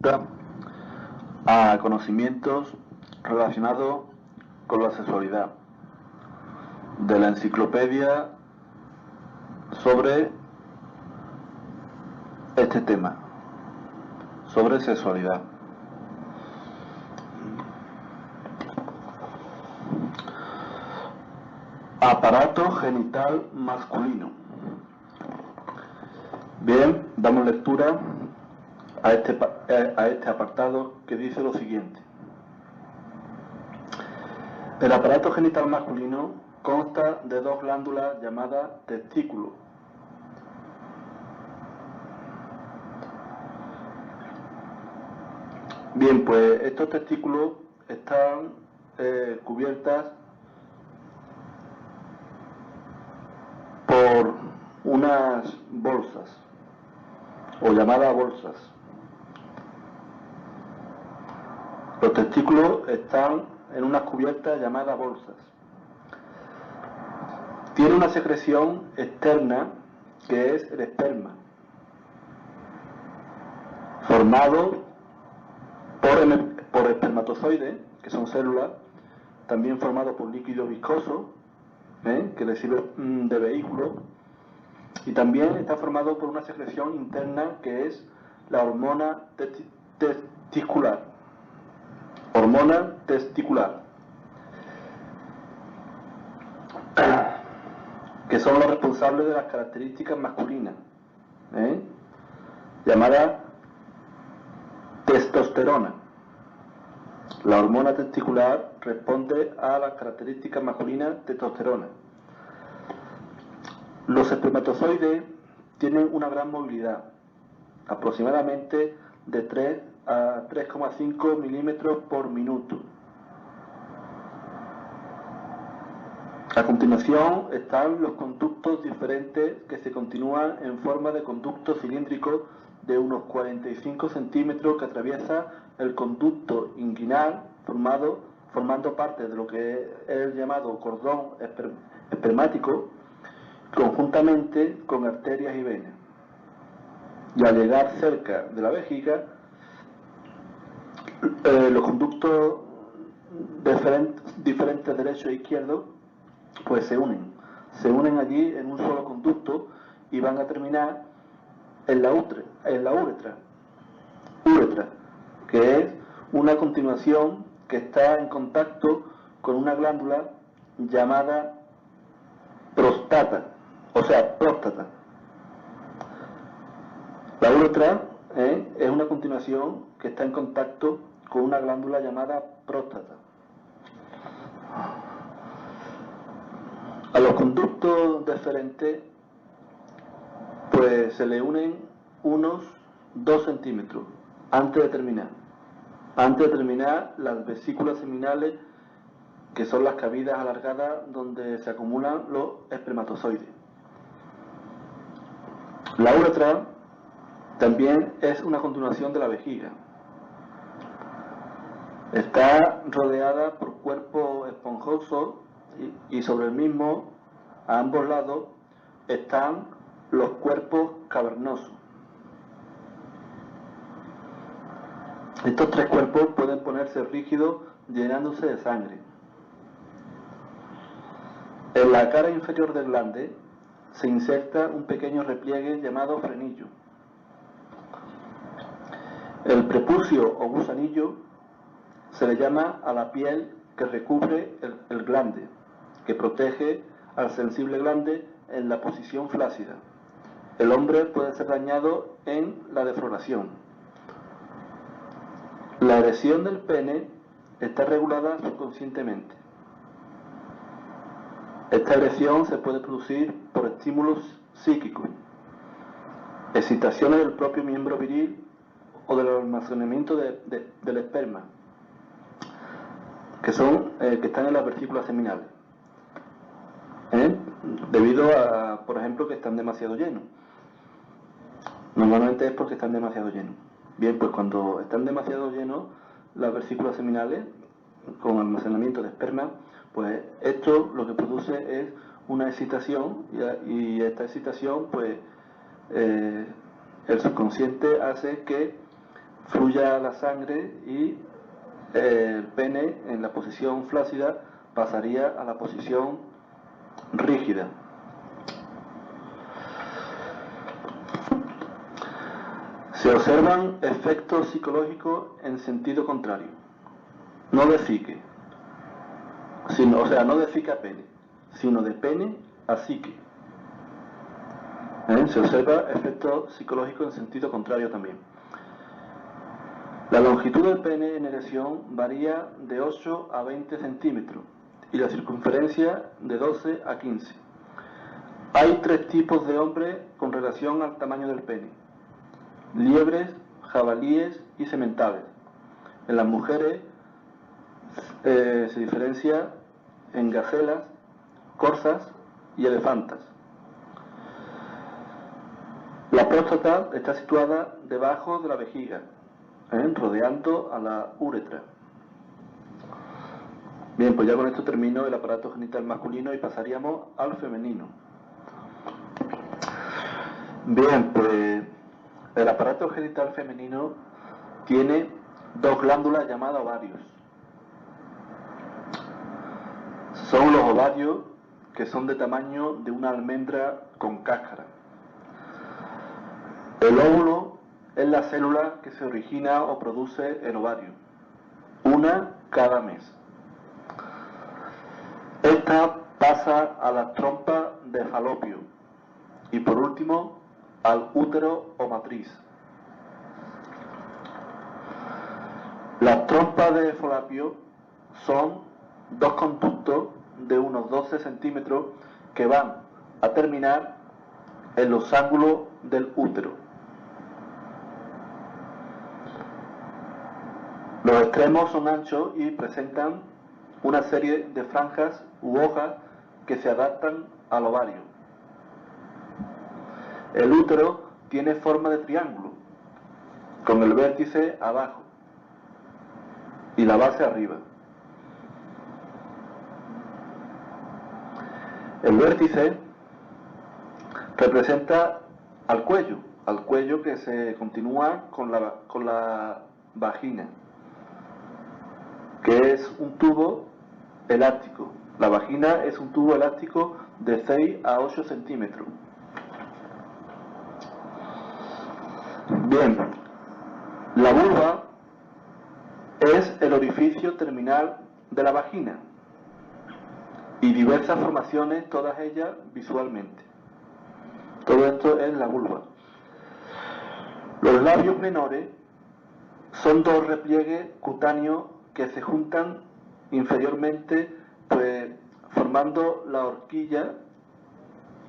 a conocimientos relacionados con la sexualidad de la enciclopedia sobre este tema, sobre sexualidad. Aparato genital masculino. Bien, damos lectura a este apartado que dice lo siguiente. El aparato genital masculino consta de dos glándulas llamadas testículos. Bien, pues estos testículos están cubiertas por unas bolsas, o llamadas bolsas. Los testículos están en unas cubiertas llamadas bolsas. Tiene una secreción externa que es el esperma, formado por espermatozoides, que son células, también formado por líquido viscoso, que le sirve de vehículo, y también está formado por una secreción interna que es la hormona testicular. Hormona testicular, que son los responsables de las características masculinas, llamada testosterona. La hormona testicular responde a las características masculinas testosterona. Los espermatozoides tienen una gran movilidad, aproximadamente de 3 a 3,5 milímetros por minuto. A continuación están los conductos diferentes que se continúan en forma de conducto cilíndrico de unos 45 centímetros que atraviesa el conducto inguinal formando parte de lo que es el llamado cordón espermático, conjuntamente con arterias y venas. Y al llegar cerca de la vejiga, los conductos diferentes derecho e izquierdo pues se unen allí en un solo conducto y van a terminar en la uretra, que es una continuación que está en contacto con una glándula llamada próstata. La uretra es una continuación que está en contacto con una glándula llamada próstata. A los conductos deferentes pues se le unen unos 2 centímetros antes de terminar las vesículas seminales, que son las cavidades alargadas donde se acumulan los espermatozoides. La uretra también es una continuación de la vejiga. Está rodeada por cuerpo esponjoso y sobre el mismo, a ambos lados, están los cuerpos cavernosos. Estos 3 cuerpos pueden ponerse rígidos llenándose de sangre. En la cara inferior del glande se inserta un pequeño repliegue llamado frenillo. El prepucio o gusanillo se le llama a la piel que recubre el glande, que protege al sensible glande en la posición flácida. El hombre puede ser dañado en la defloración. La erección del pene está regulada subconscientemente. Esta erección se puede producir por estímulos psíquicos, excitaciones del propio miembro viril o del almacenamiento del esperma, que están en las vesículas seminales, debido a, por ejemplo, que están demasiado llenos. Normalmente es porque están demasiado llenos. Bien, pues cuando están demasiado llenos las vesículas seminales con almacenamiento de esperma, pues esto lo que produce es una excitación y esta excitación, pues el subconsciente hace que fluya la sangre y el pene en la posición flácida pasaría a la posición rígida. Se observan efectos psicológicos en sentido contrario, no de psique, o sea, no de psique a pene, sino de pene a psique. Se observa efectos psicológicos en sentido contrario también. La longitud del pene en erección varía de 8 a 20 centímetros y la circunferencia de 12 a 15. Hay 3 tipos de hombres con relación al tamaño del pene: liebres, jabalíes y sementales. En las mujeres se diferencia en gacelas, corzas y elefantas. La próstata está situada debajo de la vejiga, rodeando a la uretra. Bien, pues ya con esto termino el aparato genital masculino y pasaríamos al femenino. Bien, pues el aparato genital femenino tiene 2 glándulas llamadas ovarios. Son los ovarios que son de tamaño de una almendra con cáscara. El óvulo es la célula que se origina o produce el ovario, una cada mes. Esta pasa a la trompa de falopio y por último al útero o matriz. Las trompas de falopio son 2 conductos de unos 12 centímetros que van a terminar en los ángulos del útero. Los extremos son anchos y presentan una serie de franjas u hojas que se adaptan al ovario. El útero tiene forma de triángulo, con el vértice abajo y la base arriba. El vértice representa al cuello que se continúa con la vagina, que es un tubo elástico. La vagina es un tubo elástico de 6 a 8 centímetros. Bien, la vulva es el orificio terminal de la vagina y diversas formaciones, todas ellas visualmente. Todo esto es la vulva. Los labios menores son 2 repliegues cutáneos que se juntan inferiormente, pues formando la horquilla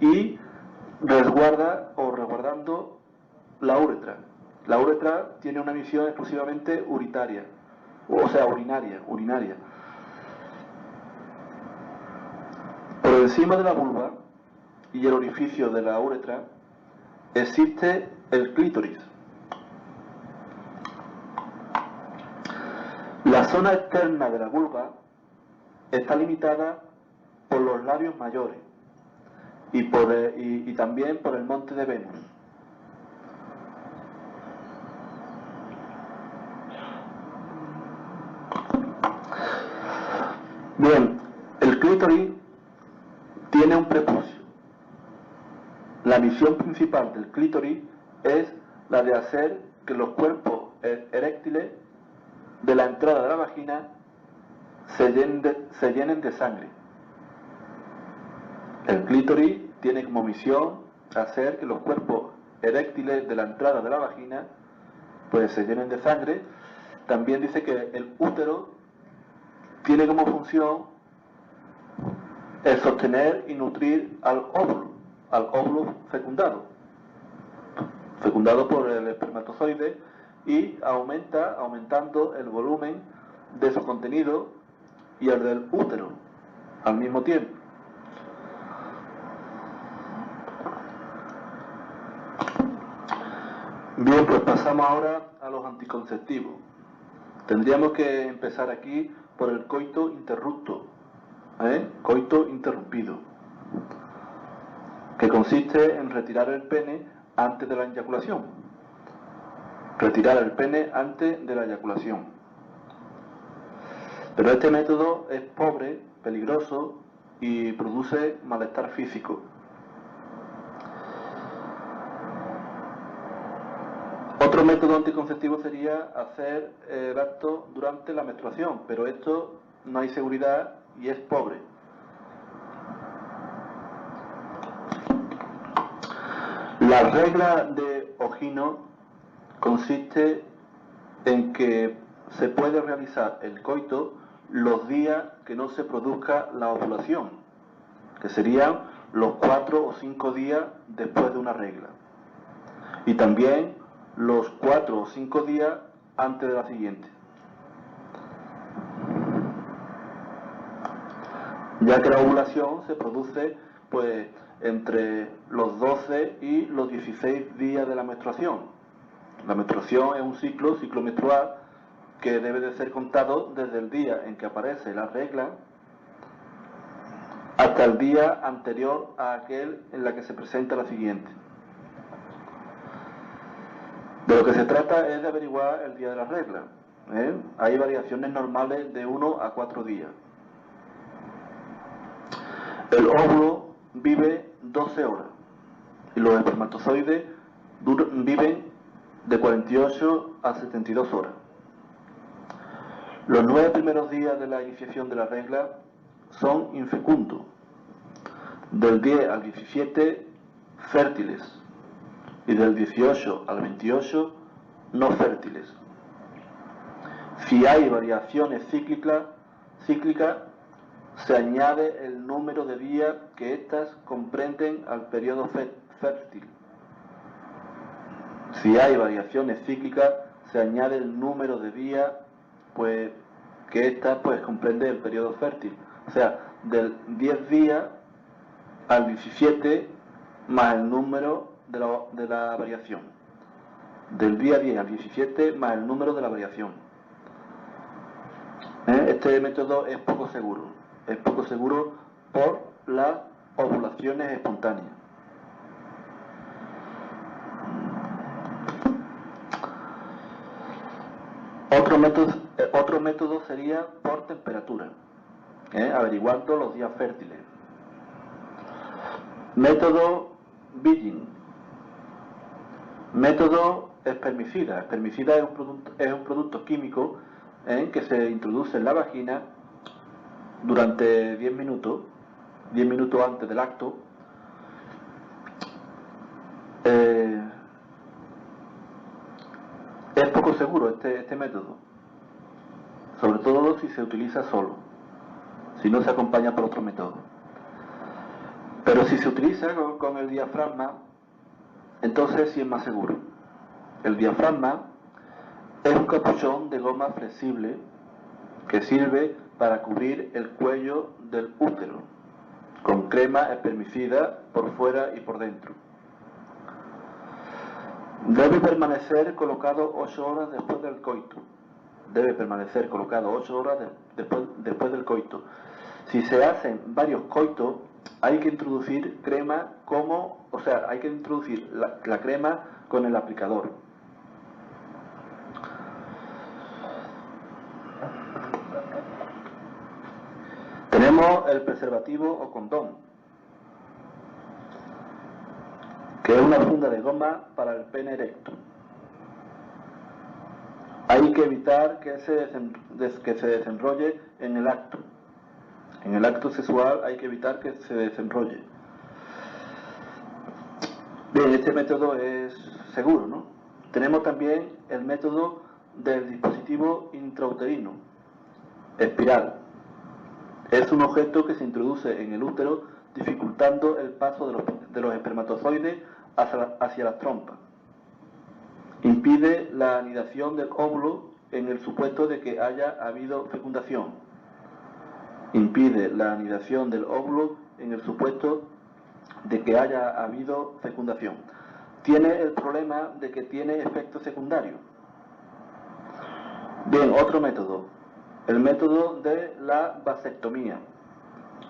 y resguardando la uretra. La uretra tiene una misión exclusivamente urinaria. Por encima de la vulva y el orificio de la uretra existe el clítoris. La zona externa de la vulva está limitada por los labios mayores y también por el monte de Venus. Bien, el clítoris tiene un prepucio. La misión principal del clítoris es la de hacer que los cuerpos eréctiles de la entrada de la vagina se llenen de sangre. El clítoris tiene como misión hacer que los cuerpos eréctiles de la entrada de la vagina pues se llenen de sangre. También dice que el útero tiene como función el sostener y nutrir al óvulo fecundado por el espermatozoide, y aumentando el volumen de su contenido y el del útero al mismo tiempo. Bien, pues pasamos ahora a los anticonceptivos. Tendríamos que empezar aquí por el coito interrupto, coito interrumpido, que consiste en retirar el pene antes de la eyaculación. retirar el pene antes de la eyaculación. Pero este método es pobre, peligroso y produce malestar físico. Otro método anticonceptivo sería hacer el acto durante la menstruación, pero esto no hay seguridad y es pobre. La regla de Ogino consiste en que se puede realizar el coito los días que no se produzca la ovulación, que serían los 4 o 5 días después de una regla, y también los 4 o 5 días antes de la siguiente, ya que la ovulación se produce pues entre los 12 y los 16 días de la menstruación. La menstruación es un ciclo menstrual que debe de ser contado desde el día en que aparece la regla hasta el día anterior a aquel en la que se presenta la siguiente. De lo que se trata es de averiguar el día de la regla. Hay variaciones normales de 1 a 4 días. El óvulo vive 12 horas y los espermatozoides viven de 48 a 72 horas. Los 9 primeros días de la iniciación de la regla son infecundos, del 10 al 17 fértiles y del 18 al 28 no fértiles. Si hay variaciones cíclicas, se añade el número de días que éstas comprenden al periodo fértil. Si hay variaciones cíclicas, se añade el número de días pues que éstas pues comprende el periodo fértil. O sea, del 10 días al 17 más el número de la variación. Del día 10 al 17 más el número de la variación. Este método es poco seguro. Es poco seguro por las ovulaciones espontáneas. Otro método sería por temperatura, averiguando los días fértiles. Método Billing. Método espermicida. Espermicida es un producto químico que se introduce en la vagina durante 10 minutos antes del acto. Es poco seguro este método, sobre todo si se utiliza solo, si no se acompaña por otro método. Pero si se utiliza con el diafragma, entonces sí es más seguro. El diafragma es un capuchón de goma flexible que sirve para cubrir el cuello del útero, con crema espermicida por fuera y por dentro. Debe permanecer colocado 8 horas después del coito. Debe permanecer colocado 8 horas después del coito. Si se hacen varios coitos, hay que introducir crema hay que introducir la crema con el aplicador. Tenemos el preservativo o condón, que es una funda de goma para el pene erecto. Hay que evitar que se desenrolle en el acto. En el acto sexual hay que evitar que se desenrolle. Bien, este método es seguro, ¿no? Tenemos también el método del dispositivo intrauterino, espiral. Es un objeto que se introduce en el útero dificultando el paso de los espermatozoides hacia las trompas. Impide la anidación del óvulo en el supuesto de que haya habido fecundación. Impide la anidación del óvulo en el supuesto de que haya habido fecundación. Tiene el problema de que tiene efectos secundarios. Bien, otro método. El método de la vasectomía,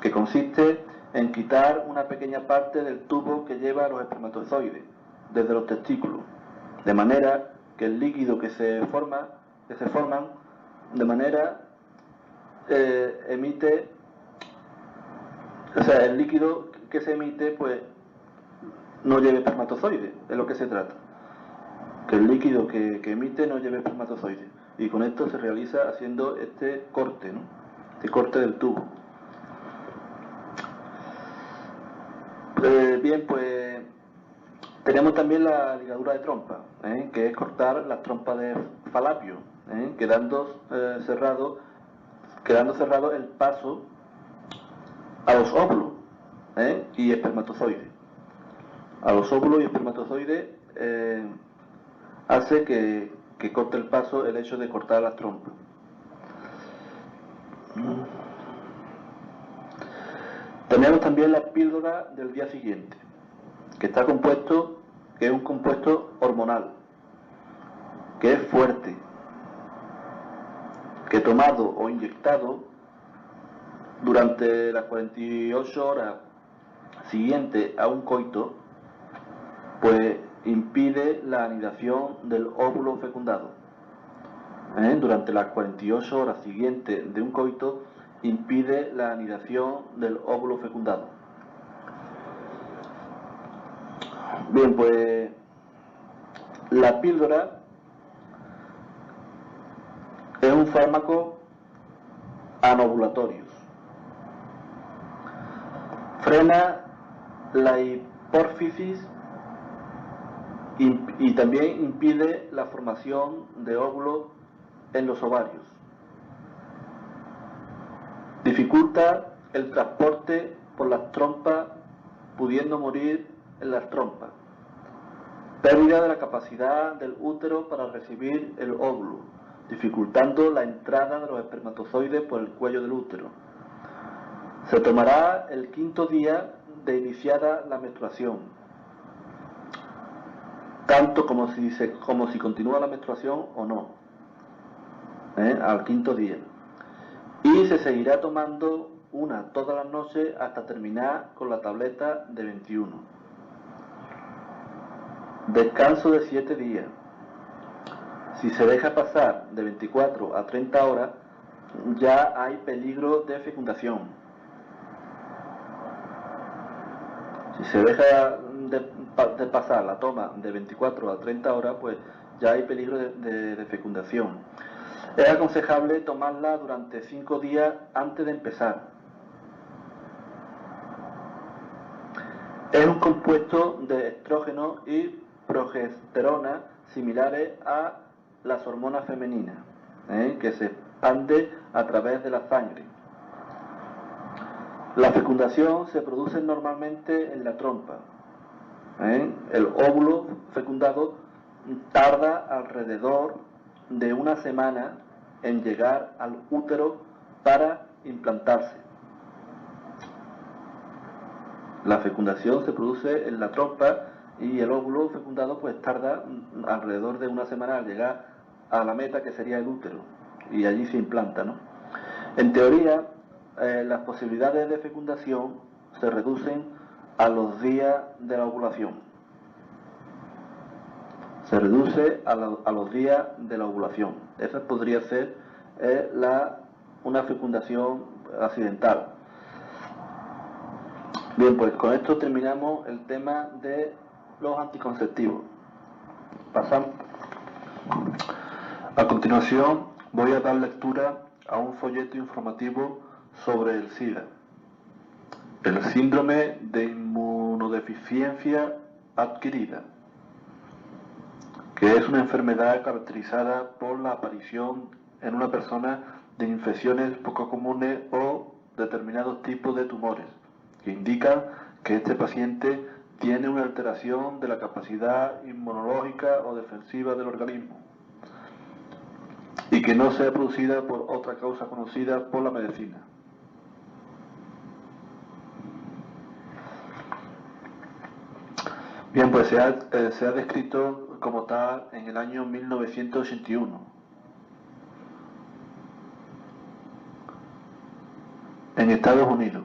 que consiste en quitar una pequeña parte del tubo que lleva a los espermatozoides, desde los testículos, de manera que el líquido que se forman de manera emite, o sea, el líquido que se emite pues no lleve espermatozoide, es lo que se trata, que el líquido que emite no lleve espermatozoide, y con esto se realiza haciendo este corte, ¿no? Este corte del tubo. Bien, pues tenemos también la ligadura de trompa, que es cortar las trompas de falapio, quedando cerrado el paso a los óvulos y espermatozoides. A los óvulos y espermatozoides hace que corte el paso el hecho de cortar las trompas. Tenemos también la píldora del día siguiente, que es un compuesto hormonal, que es fuerte, que tomado o inyectado durante las 48 horas siguientes a un coito, pues impide la anidación del óvulo fecundado. Durante las 48 horas siguientes de un coito impide la anidación del óvulo fecundado. Bien, pues la píldora es un fármaco anovulatorio. Frena la hipófisis y también impide la formación de óvulos en los ovarios. Dificulta el transporte por las trompas, pudiendo morir en las trompas. Pérdida de la capacidad del útero para recibir el óvulo, dificultando la entrada de los espermatozoides por el cuello del útero. Se tomará el 5.º día de iniciada la menstruación, tanto como si continúa la menstruación o no, al 5.º día. Y se seguirá tomando una todas las noches hasta terminar con la tableta de 21. Descanso de 7 días. Si se deja pasar de 24 a 30 horas, ya hay peligro de fecundación. Si se deja de pasar la toma de 24 a 30 horas, pues ya hay peligro de fecundación. Es aconsejable tomarla durante 5 días antes de empezar. Es un compuesto de estrógeno y progesterona similares a las hormonas femeninas, que se expande a través de la sangre. La fecundación se produce normalmente en la trompa. El óvulo fecundado tarda alrededor de una semana en llegar al útero para implantarse. La fecundación se produce en la trompa y el óvulo fecundado pues tarda alrededor de una semana al llegar a la meta, que sería el útero, y allí se implanta, ¿no? En teoría, las posibilidades de fecundación se reducen a los días de la ovulación. Se reduce a los días de la ovulación. Esa podría ser una fecundación accidental. Bien, pues con esto terminamos el tema de los anticonceptivos. Pasamos. A continuación voy a dar lectura a un folleto informativo sobre el SIDA, el síndrome de inmunodeficiencia adquirida, que es una enfermedad caracterizada por la aparición en una persona de infecciones poco comunes o determinados tipos de tumores, que indican que este paciente tiene una alteración de la capacidad inmunológica o defensiva del organismo y que no sea producida por otra causa conocida por la medicina. Bien, pues se ha descrito como tal en el año 1981. En Estados Unidos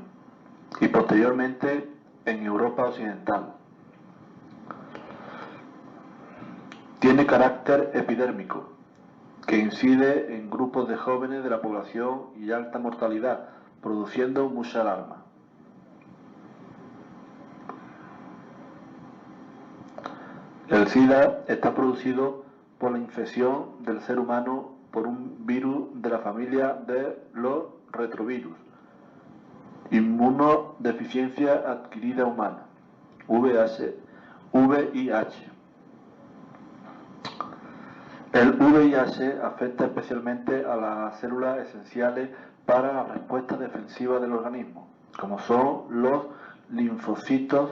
y posteriormente en Europa Occidental. Tiene carácter epidérmico, que incide en grupos de jóvenes de la población y alta mortalidad, produciendo mucha alarma. El SIDA está producido por la infección del ser humano por un virus de la familia de los retrovirus, inmunodeficiencia adquirida humana, VIH. El VIH afecta especialmente a las células esenciales para la respuesta defensiva del organismo, como son los linfocitos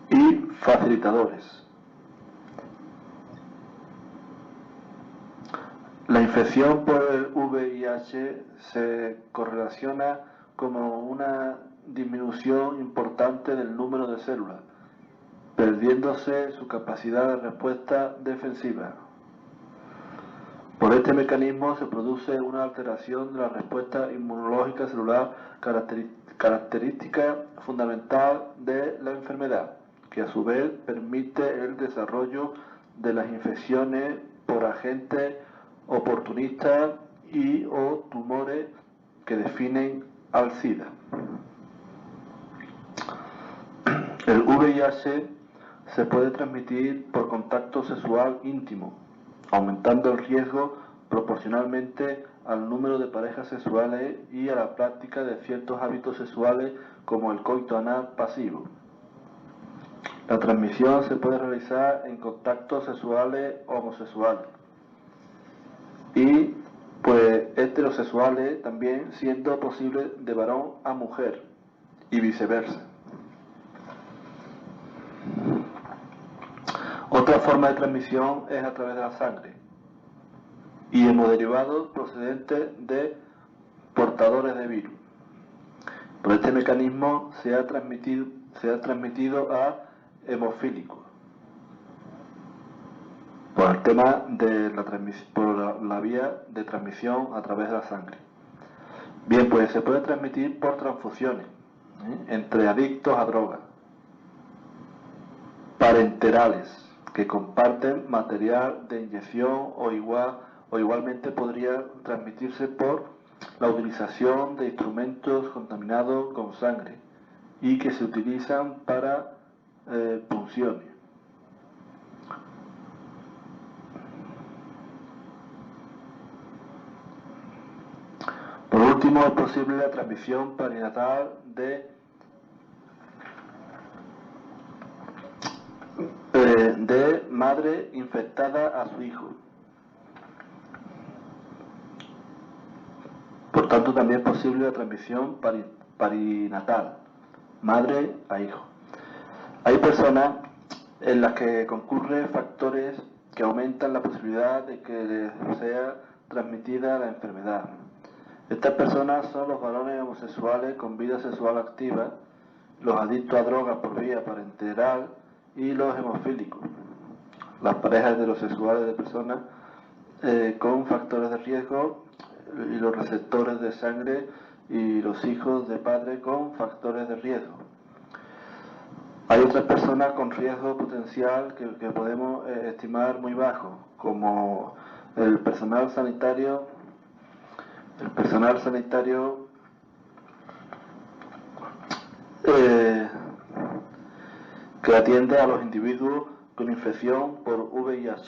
y facilitadores. La infección por el VIH se correlaciona como una disminución importante del número de células, perdiéndose su capacidad de respuesta defensiva. Por este mecanismo se produce una alteración de la respuesta inmunológica celular, característica fundamental de la enfermedad, que a su vez permite el desarrollo de las infecciones por agentes oportunistas y o tumores que definen al SIDA. El VIH se puede transmitir por contacto sexual íntimo, aumentando el riesgo proporcionalmente al número de parejas sexuales y a la práctica de ciertos hábitos sexuales como el coito anal pasivo. La transmisión se puede realizar en contactos sexuales homosexuales y pues heterosexuales también, siendo posible de varón a mujer y viceversa. Otra forma de transmisión es a través de la sangre y hemoderivados procedentes de portadores de virus. Por este mecanismo se ha transmitido a hemofílicos por el tema de la vía de transmisión a través de la sangre. Bien, pues se puede transmitir por transfusiones entre adictos a drogas, parenterales que comparten material de inyección o igualmente podría transmitirse por la utilización de instrumentos contaminados con sangre y que se utilizan para punciones. Por último, es posible la transmisión perinatal de madre infectada a su hijo. Por tanto, también es posible la transmisión perinatal, madre a hijo. Hay personas en las que concurren factores que aumentan la posibilidad de que les sea transmitida la enfermedad. Estas personas son los varones homosexuales con vida sexual activa, los adictos a drogas por vía parenteral y los hemofílicos. Las parejas heterosexuales de personas con factores de riesgo y los receptores de sangre y los hijos de padres con factores de riesgo. Hay otras personas con riesgo potencial que podemos estimar muy bajo, como el personal sanitario que atiende a los individuos con infección por VIH.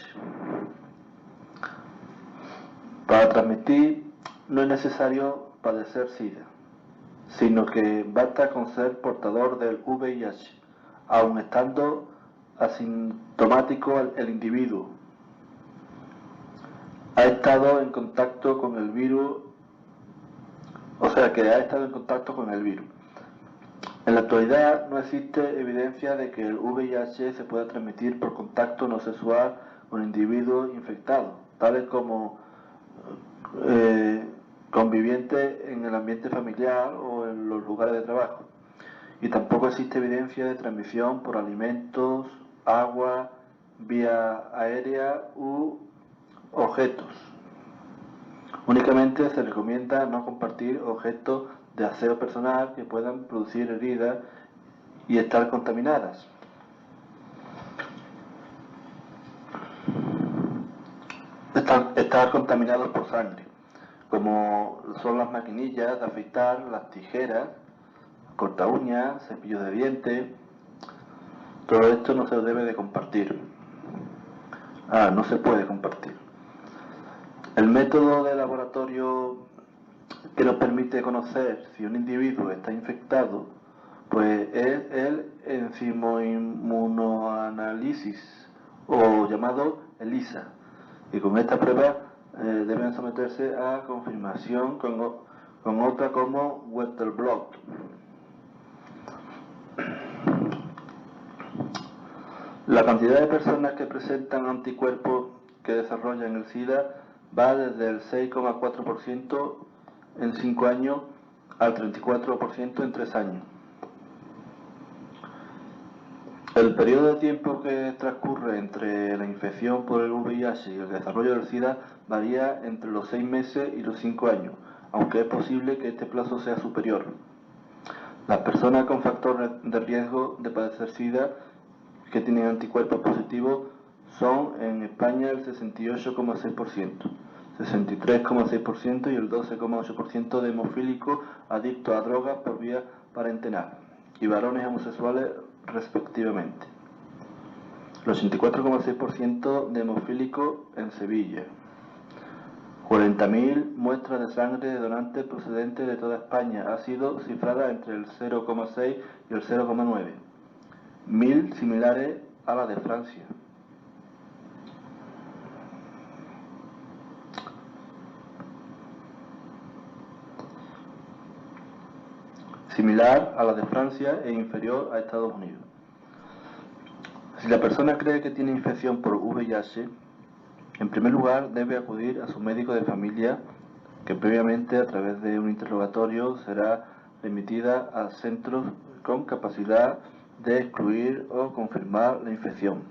Para transmitir no es necesario padecer SIDA, sino que basta con ser portador del VIH, aun estando asintomático el individuo. Ha estado en contacto con el virus, En la actualidad no existe evidencia de que el VIH se pueda transmitir por contacto no sexual con individuos infectados, tales como convivientes en el ambiente familiar o en los lugares de trabajo. Y tampoco existe evidencia de transmisión por alimentos, agua, vía aérea u objetos. Únicamente se recomienda no compartir objetos de aseo personal que puedan producir heridas y estar contaminadas. estar contaminados por sangre, como son las maquinillas de afeitar, las tijeras, corta uñas, cepillos de dientes. Todo esto no se debe de compartir. No se puede compartir. El método de laboratorio que nos permite conocer si un individuo está infectado, pues es el enzimoinmunoanálisis, o llamado ELISA, y con esta prueba deben someterse a confirmación con otra como Western blot. La cantidad de personas que presentan anticuerpos que desarrollan el SIDA va desde el 6,4% en 5 años al 34% en 3 años. El periodo de tiempo que transcurre entre la infección por el VIH y el desarrollo del SIDA varía entre los 6 meses y los 5 años, aunque es posible que este plazo sea superior. Las personas con factores de riesgo de padecer SIDA que tienen anticuerpos positivos son en España el 68,6%, 63,6% y el 12,8% de hemofílicos adictos a drogas por vía parenteral y varones homosexuales respectivamente. El 84,6% de hemofílicos en Sevilla. 40.000 muestras de sangre de donantes procedentes de toda España ha sido cifrada entre el 0,6 y el 0,9. 1.000 similares a la de Francia. Similar a la de Francia e inferior a Estados Unidos. Si la persona cree que tiene infección por VIH, en primer lugar debe acudir a su médico de familia, que previamente a través de un interrogatorio será remitida a centros con capacidad de excluir o confirmar la infección.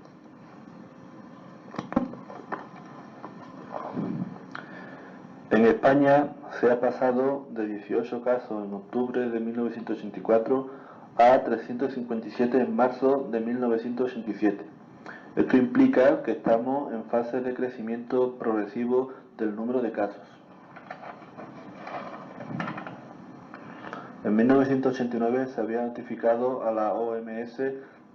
En España se ha pasado de 18 casos en octubre de 1984 a 357 en marzo de 1987. Esto implica que estamos en fase de crecimiento progresivo del número de casos. En 1989 se había notificado a la OMS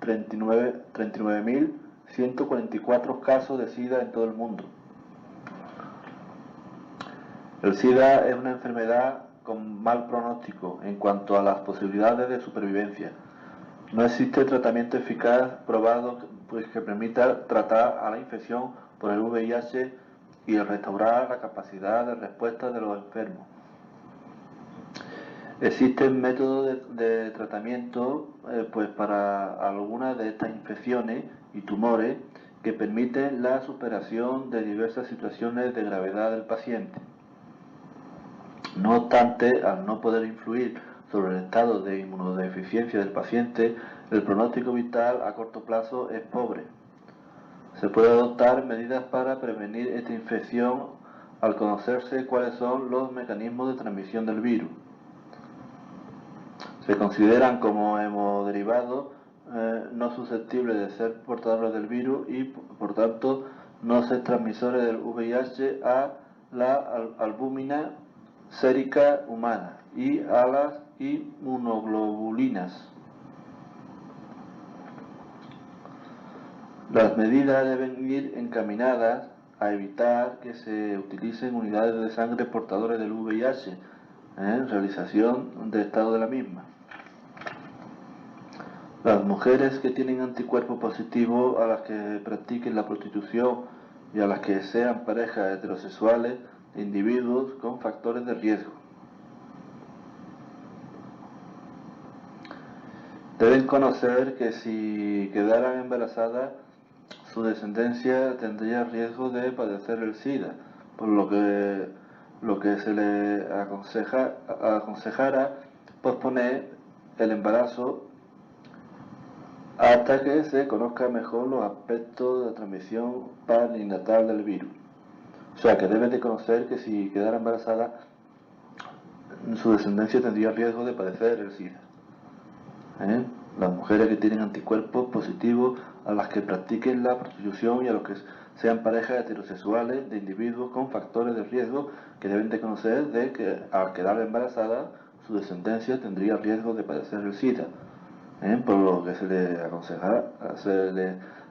39.144 casos de SIDA en todo el mundo. El SIDA es una enfermedad con mal pronóstico en cuanto a las posibilidades de supervivencia. No existe tratamiento eficaz probado que permita tratar a la infección por el VIH y restaurar la capacidad de respuesta de los enfermos. Existen métodos de tratamiento para algunas de estas infecciones y tumores que permiten la superación de diversas situaciones de gravedad del paciente. No obstante, al no poder influir sobre el estado de inmunodeficiencia del paciente, el pronóstico vital a corto plazo es pobre. Se puede adoptar medidas para prevenir esta infección al conocerse cuáles son los mecanismos de transmisión del virus. Se consideran como hemoderivados no susceptibles de ser portadores del virus y, por tanto, no ser transmisores del VIH a la albúmina sérica humana y a las inmunoglobulinas. Las medidas deben ir encaminadas a evitar que se utilicen unidades de sangre portadores del VIH en realización de estado de la misma. Las mujeres que tienen anticuerpos positivos, a las que practiquen la prostitución y a las que sean parejas heterosexuales de individuos con factores de riesgo. Deben conocer que si quedaran embarazadas, su descendencia tendría riesgo de padecer el SIDA, por lo que se le aconsejara posponer el embarazo hasta que se conozca mejor los aspectos de transmisión perinatal del virus. O sea, que deben de conocer que si quedara embarazada, su descendencia tendría riesgo de padecer el SIDA. Las mujeres que tienen anticuerpos positivos, a las que practiquen la prostitución y a los que sean parejas heterosexuales de individuos con factores de riesgo que deben de conocer de que al quedar embarazada su descendencia tendría riesgo de padecer el SIDA, por lo que se le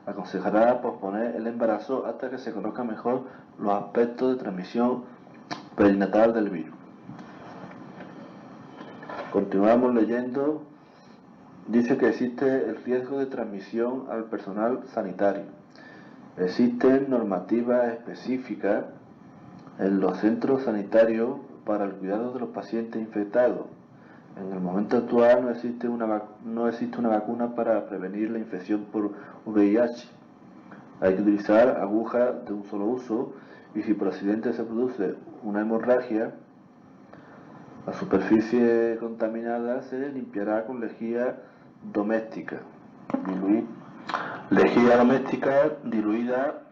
aconsejará posponer el embarazo hasta que se conozcan mejor los aspectos de transmisión perinatal del virus. Continuamos leyendo. Dice que existe el riesgo de transmisión al personal sanitario. Existen normativas específicas en los centros sanitarios para el cuidado de los pacientes infectados. En el momento actual no existe una vacuna para prevenir la infección por VIH. Hay que utilizar agujas de un solo uso y si por accidente se produce una hemorragia, la superficie contaminada se limpiará con lejía doméstica. Lejía doméstica diluida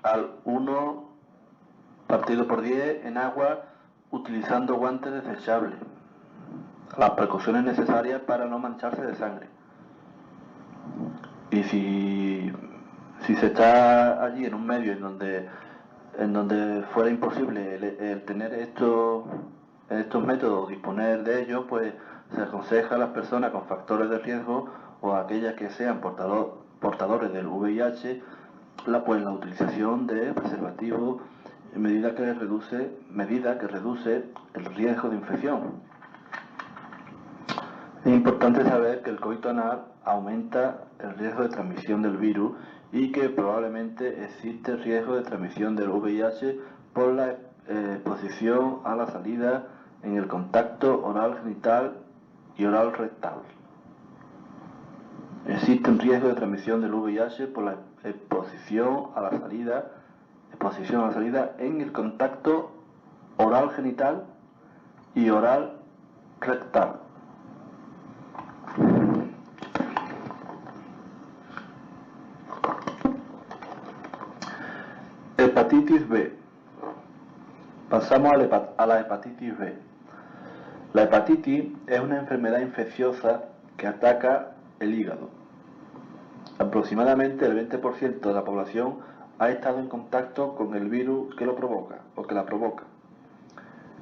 al 1/10 en agua utilizando guantes desechables. Las precauciones necesarias para no mancharse de sangre. Y si se está allí en un medio en donde fuera imposible el tener estos métodos, disponer de ellos, pues se aconseja a las personas con factores de riesgo o a aquellas que sean portadores del VIH la utilización de preservativos, medida que reduce el riesgo de infección. Es importante saber que el coito anal aumenta el riesgo de transmisión del virus y que probablemente existe riesgo de transmisión del VIH por la exposición a la salida en el contacto oral genital y oral rectal. Existe un riesgo de transmisión del VIH por la exposición a la salida en el contacto oral genital y oral rectal. Hepatitis B. Pasamos a la hepatitis B. La hepatitis es una enfermedad infecciosa que ataca el hígado. Aproximadamente el 20% de la población ha estado en contacto con el virus que lo provoca o que la provoca.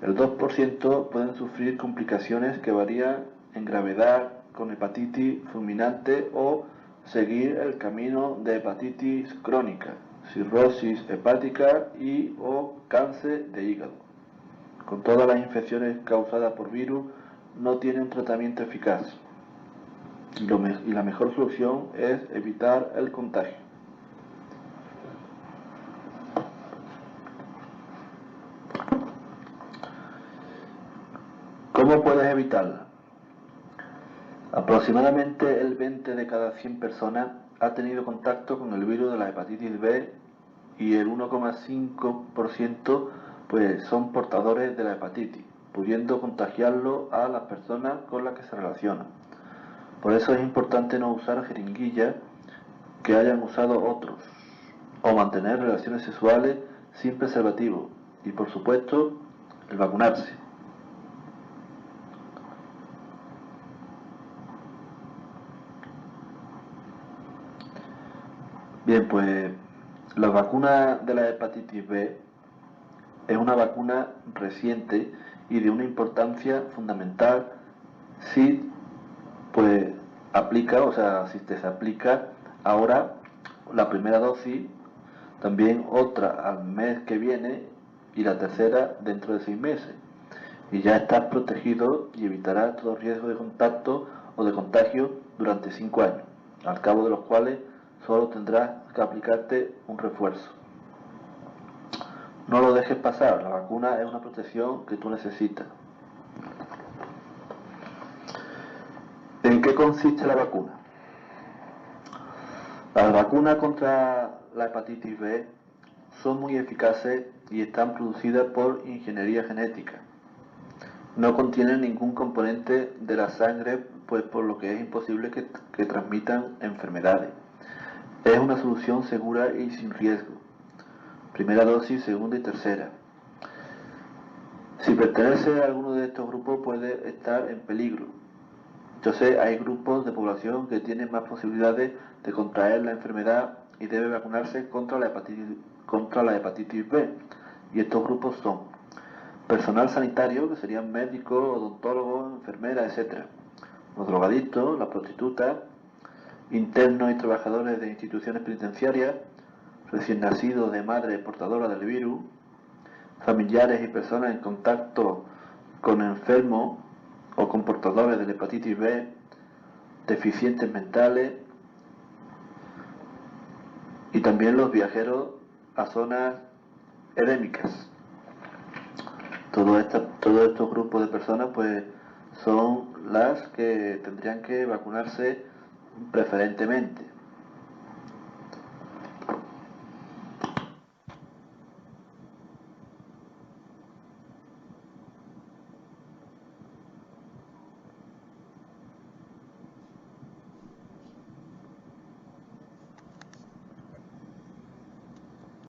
El 2% pueden sufrir complicaciones que varían en gravedad con hepatitis fulminante o seguir el camino de hepatitis crónica, cirrosis hepática y o cáncer de hígado. Con todas las infecciones causadas por virus no tiene un tratamiento eficaz y la mejor solución es evitar el contagio. ¿Cómo puedes evitarla? Aproximadamente el 20 de cada 100 personas ha tenido contacto con el virus de la hepatitis B y el 1,5% son portadores de la hepatitis, pudiendo contagiarlo a las personas con las que se relacionan. Por eso es importante no usar jeringuillas que hayan usado otros, o mantener relaciones sexuales sin preservativo, y por supuesto, el vacunarse. Bien, pues la vacuna de la hepatitis B es una vacuna reciente y de una importancia fundamental si se aplica ahora la primera dosis, también otra al mes que viene y la tercera dentro de 6 meses. Y ya estás protegido y evitarás todo riesgo de contacto o de contagio durante 5 años, al cabo de los cuales solo tendrás que aplicarte un refuerzo. No lo dejes pasar, la vacuna es una protección que tú necesitas. ¿En qué consiste la vacuna? Las vacunas contra la hepatitis B son muy eficaces y están producidas por ingeniería genética. No contienen ningún componente de la sangre, por lo que es imposible que transmitan enfermedades. Es una solución segura y sin riesgo. Primera dosis, segunda y tercera. Si pertenece a alguno de estos grupos puede estar en peligro. Entonces hay grupos de población que tienen más posibilidades de contraer la enfermedad y debe vacunarse contra la hepatitis B. Y estos grupos son personal sanitario, que serían médicos, odontólogos, enfermeras, etc. Los drogadictos, las prostitutas, internos y trabajadores de instituciones penitenciarias, recién nacidos de madre portadora del virus, familiares y personas en contacto con enfermos o con portadores de la hepatitis B, deficientes mentales y también los viajeros a zonas endémicas. Todos estos grupos de personas pues son las que tendrían que vacunarse preferentemente.